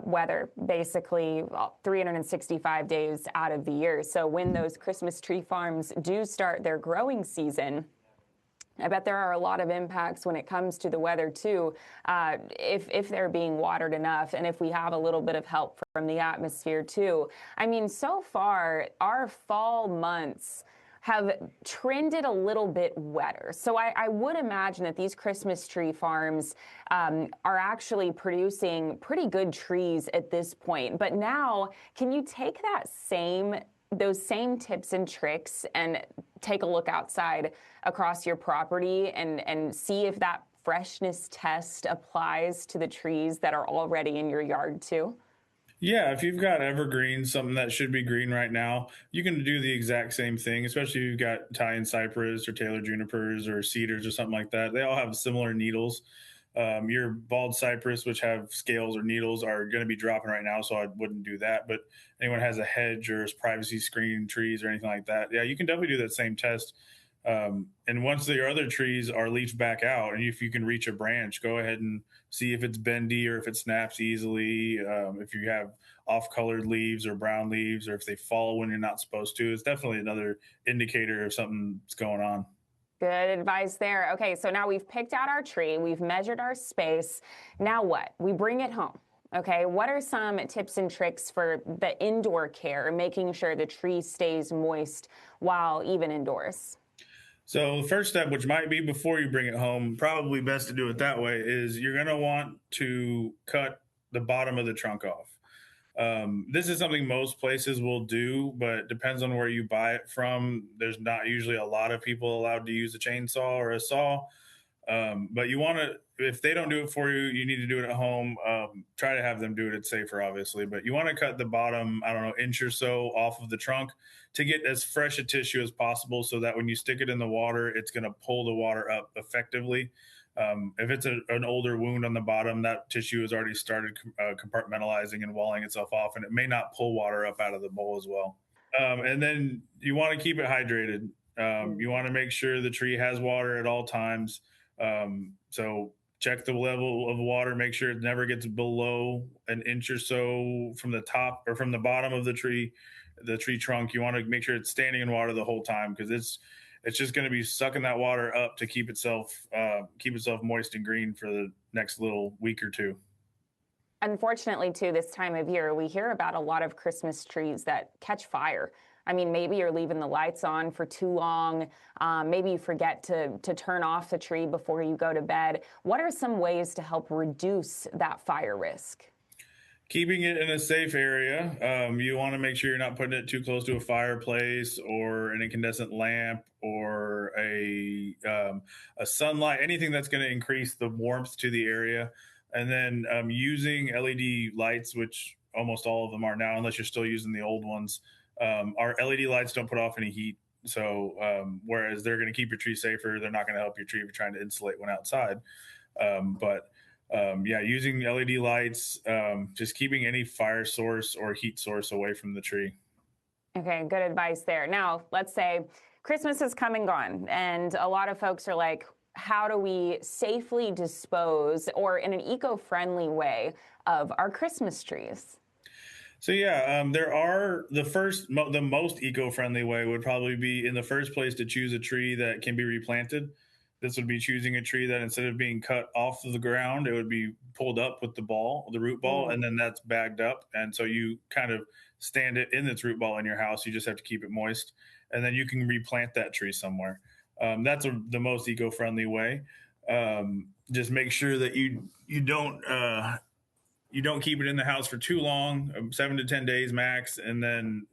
weather, basically 365 days out of the year. So when those Christmas tree farms do start their growing season, I bet there are a lot of impacts when it comes to the weather too, if they're being watered enough, and if we have a little bit of help from the atmosphere too. I mean, so far our fall months have trended a little bit wetter. So I would imagine that these Christmas tree farms are actually producing pretty good trees at this point. But now, can you take those same tips and tricks and take a look outside across your property and see if that freshness test applies to the trees that are already in your yard too? Yeah, if you've got evergreens, something that should be green right now, you can do the exact same thing, especially if you've got Italian cypress or Taylor junipers or cedars or something like that. They all have similar needles. Your bald cypress, which have scales or needles, are going to be dropping right now, so I wouldn't do that. But anyone has a hedge or privacy screen trees or anything like that, yeah, you can definitely do that same test. And once your other trees are leafed back out, and if you can reach a branch, go ahead and see if it's bendy or if it snaps easily. If you have off-colored leaves or brown leaves, or if they fall when you're not supposed to, it's definitely another indicator of something's going on. Good advice there. Okay, so now we've picked out our tree, we've measured our space. Now what? We bring it home. Okay, what are some tips and tricks for the indoor care, making sure the tree stays moist while even indoors? So the first step, which might be before you bring it home, probably best to do it that way, is you're going to want to cut the bottom of the trunk off. This is something most places will do, but it depends on where you buy it from. There's not usually a lot of people allowed to use a chainsaw or a saw. But you want to, if they don't do it for you, you need to do it at home. Try to have them do it. It's safer, obviously, but you want to cut the bottom, I don't know, inch or so off of the trunk to get as fresh a tissue as possible so that when you stick it in the water, it's going to pull the water up effectively. If it's an older wound on the bottom, that tissue has already started compartmentalizing and walling itself off, and it may not pull water up out of the bowl as well. And then you want to keep it hydrated. You want to make sure the tree has water at all times. So check the level of water, make sure it never gets below an inch or so from the top or from the bottom of the tree trunk. You want to make sure it's standing in water the whole time because it's just going to be sucking that water up to keep itself moist and green for the next little week or two. Unfortunately, too, this time of year, we hear about a lot of Christmas trees that catch fire. I mean, maybe you're leaving the lights on for too long. Maybe you forget to turn off the tree before you go to bed. What are some ways to help reduce that fire risk? Keeping it in a safe area. You want to make sure you're not putting it too close to a fireplace or an incandescent lamp or a sunlight, anything that's going to increase the warmth to the area. And then using LED lights, which almost all of them are now, unless you're still using the old ones. Our LED lights don't put off any heat. So whereas they're going to keep your tree safer, they're not going to help your tree if you're trying to insulate one outside. But yeah, using LED lights, just keeping any fire source or heat source away from the tree. Okay, good advice there. Now, let's say Christmas has come and gone, and a lot of folks are like, how do we safely dispose or in an eco-friendly way of our Christmas trees? So yeah, there are the most eco-friendly way would probably be in the first place to choose a tree that can be replanted. This would be choosing a tree that instead of being cut off of the ground, it would be pulled up with the root ball, and then that's bagged up. And so you kind of stand it in its root ball in your house. You just have to keep it moist, and then you can replant that tree somewhere. That's the most eco-friendly way. Just make sure that you don't keep it in the house for too long, 7 to 10 days max, and then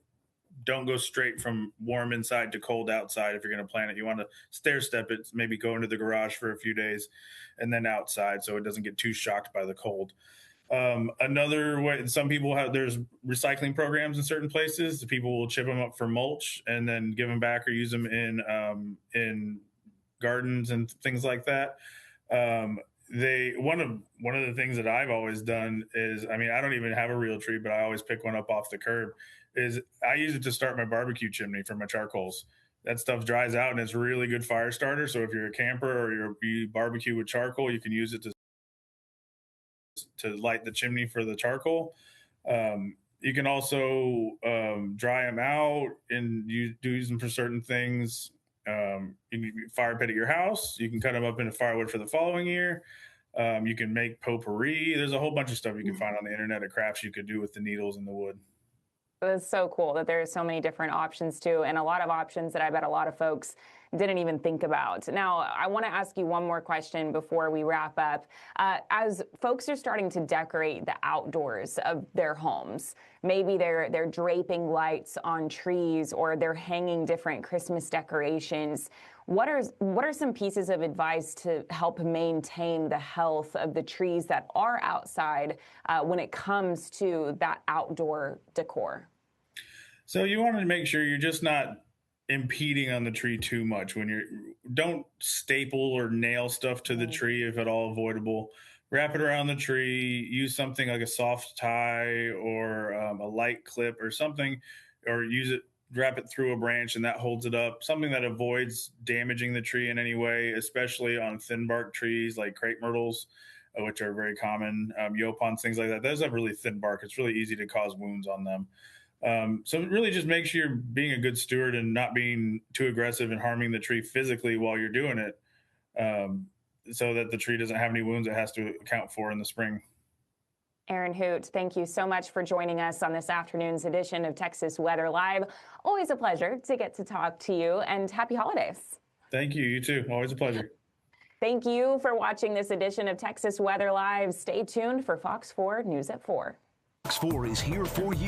don't go straight from warm inside to cold outside. If you're going to plant it, you want to stair step it, maybe go into the garage for a few days and then outside so it doesn't get too shocked by the cold. Another way, some people there's recycling programs in certain places. People will chip them up for mulch and then give them back or use them in gardens and things like that. One of the things that I've always done is, I mean, I don't even have a real tree, but I always pick one up off the curb. Is I use it to start my barbecue chimney for my charcoals. That stuff dries out and it's a really good fire starter. So if you're a camper or you barbecue with charcoal, you can use it to light the chimney for the charcoal. You can also dry them out and use them for certain things. You can fire pit at your house. You can cut them up into firewood for the following year. You can make potpourri. There's a whole bunch of stuff you can find on the internet of crafts you could do with the needles and the wood. It's so cool that there are so many different options too, and a lot of options that I bet a lot of folks didn't even think about. Now, I want to ask you one more question before we wrap up. As folks are starting to decorate the outdoors of their homes, maybe they're draping lights on trees or they're hanging different Christmas decorations. What are some pieces of advice to help maintain the health of the trees that are outside when it comes to that outdoor decor? So you want to make sure you're just not impeding on the tree too much. Don't staple or nail stuff to the tree if at all avoidable. Wrap it around the tree. Use something like a soft tie or a light clip or something, or wrap it through a branch and that holds it up. Something that avoids damaging the tree in any way, especially on thin bark trees like crepe myrtles, which are very common. Yopons, things like that. Those have really thin bark. It's really easy to cause wounds on them. So really just make sure you're being a good steward and not being too aggressive and harming the tree physically while you're doing it, so that the tree doesn't have any wounds it has to account for in the spring. Aaron Hoot, thank you so much for joining us on this afternoon's edition of Texas Weather Live. Always a pleasure to get to talk to you, and happy holidays. Thank you. You too. Always a pleasure. Thank you for watching this edition of Texas Weather Live. Stay tuned for Fox 4 News at 4. Fox 4 is here for you.